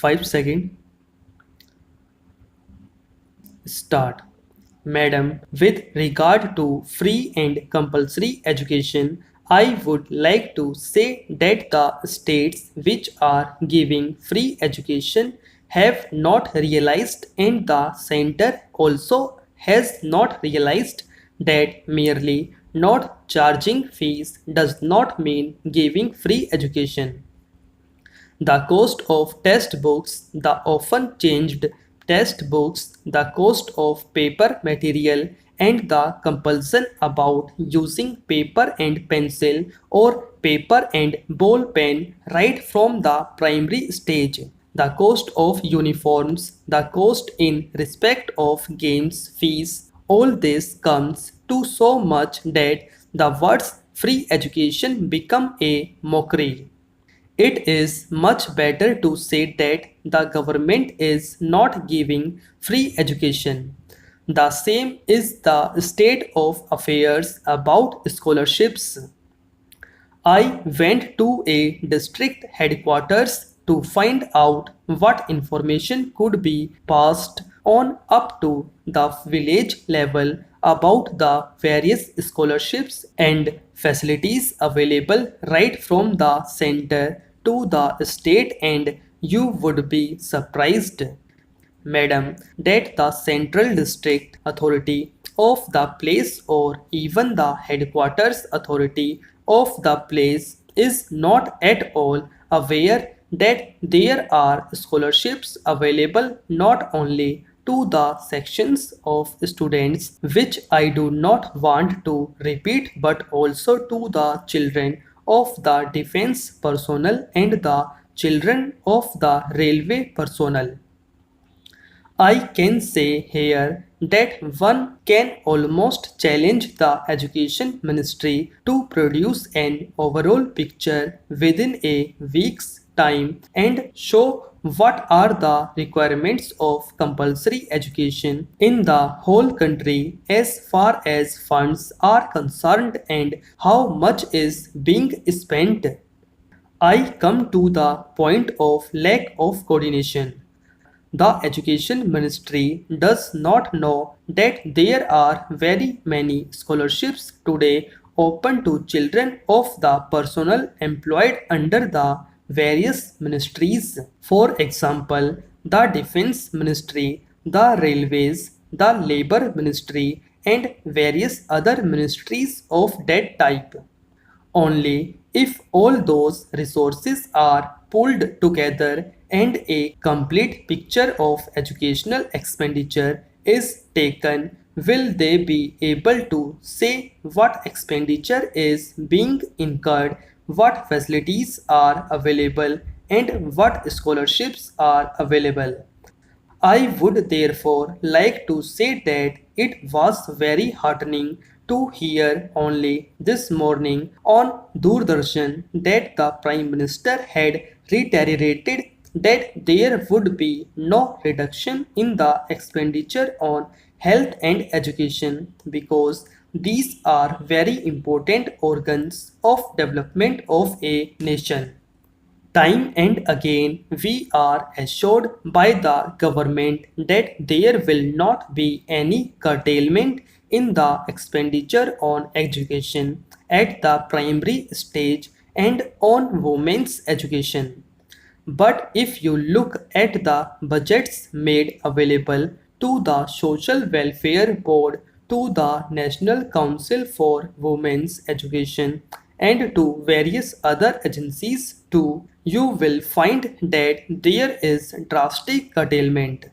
5 seconds. Start. Madam, with regard to free and compulsory education, I would like to say that the states which are giving free education have not realized, and the center also has not realized, that merely not charging fees does not mean giving free education. The cost of textbooks, the often changed textbooks, the cost of paper material, and the compulsion about using paper and pencil or paper and ball pen right from the primary stage. The cost of uniforms, the cost in respect of games fees, all this comes to so much that the words free education become a mockery. It is much better to say that the government is not giving free education. The same is the state of affairs about scholarships. I went to a district headquarters to find out what information could be passed on up to the village level about the various scholarships and facilities available right from the center to the state, and you would be surprised, Madam, that the central district authority of the place or even the headquarters authority of the place is not at all aware that there are scholarships available not only to the sections of students which I do not want to repeat, but also to the children of the defense personnel and the children of the railway personnel. I can say here that one can almost challenge the Education Ministry to produce an overall picture within a week's time and show what are the requirements of compulsory education in the whole country as far as funds are concerned and how much is being spent. I come to the point of lack of coordination. The Education Ministry does not know that there are very many scholarships today open to children of the personnel employed under the various ministries. For example, the Defense Ministry, the Railways, the Labour Ministry, and various other ministries of that type. Only if all those resources are pulled together and a complete picture of educational expenditure is taken, will they be able to say what expenditure is being incurred, what facilities are available, and what scholarships are available. I would therefore like to say that it was very heartening to hear only this morning on Doordarshan that the Prime Minister had reiterated that there would be no reduction in the expenditure on health and education because these are very important organs of development of a nation. Time and again, we are assured by the government that there will not be any curtailment in the expenditure on education at the primary stage and on women's education. But if you look at the budgets made available to the Social Welfare Board, to the National Council for Women's Education, and to various other agencies too, you will find that there is drastic curtailment.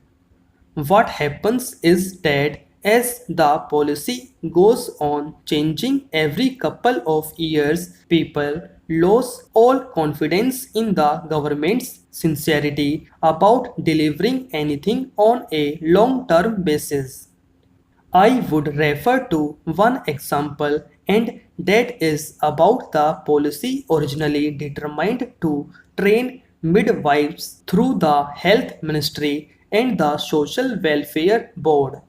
What happens is that as the policy goes on changing every couple of years, people lose all confidence in the government's sincerity about delivering anything on a long term basis. I would refer to one example, and that is about the policy originally determined to train midwives through the Health Ministry and the Social Welfare Board.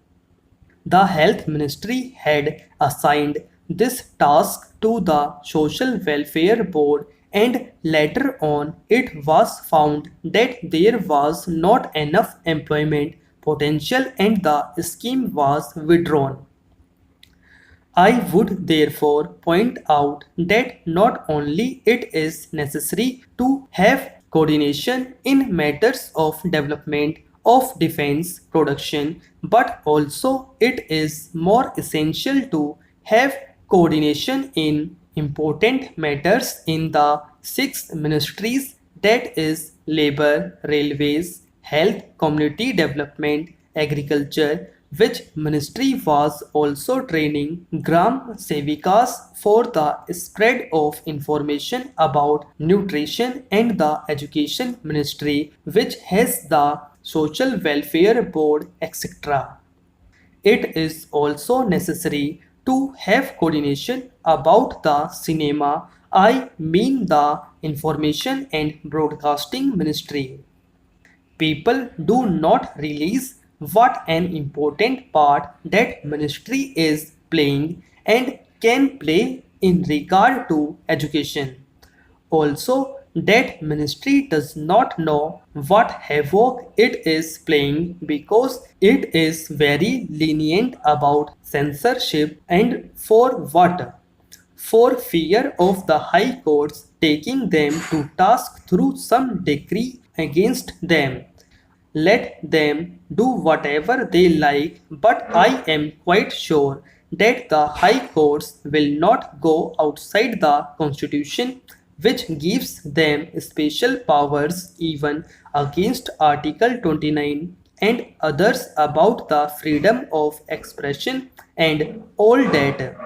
The Health Ministry had assigned this task to the Social Welfare Board, and later on it was found that there was not enough employment potential and the scheme was withdrawn. I would therefore point out that not only it is necessary to have coordination in matters of development of defense production, but also it is more essential to have coordination in important matters in the six ministries, that is labor, railways, health, community development, agriculture, which ministry was also training Gram Sevikas for the spread of information about nutrition, and the education ministry which has the social welfare board, etc. It is also necessary to have coordination about the cinema, I mean the information and broadcasting ministry. People do not realize what an important part that ministry is playing and can play in regard to education. Also, that ministry does not know what havoc it is playing because it is very lenient about censorship, and for what? For fear of the high courts taking them to task through some decree against them. Let them do whatever they like, but I am quite sure that the high courts will not go outside the constitution, which gives them special powers even against Article 29 and others about the freedom of expression and all that.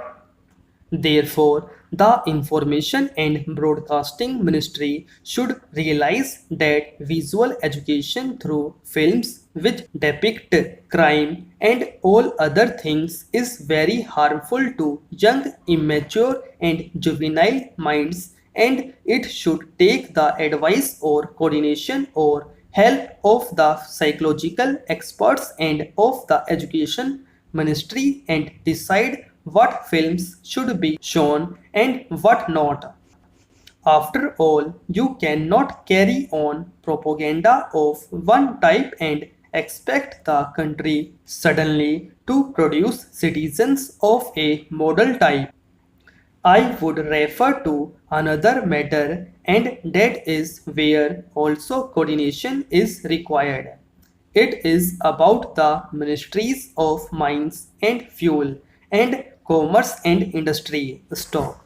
Therefore, the Information and Broadcasting Ministry should realize that visual education through films which depict crime and all other things is very harmful to young, immature, and juvenile minds, and it should take the advice or coordination or help of the psychological experts and of the education ministry and decide what films should be shown and what not. After all, you cannot carry on propaganda of one type and expect the country suddenly to produce citizens of a model type. I would refer to another matter, and that is where also coordination is required. It is about the ministries of mines and fuel and commerce and industry. Stop.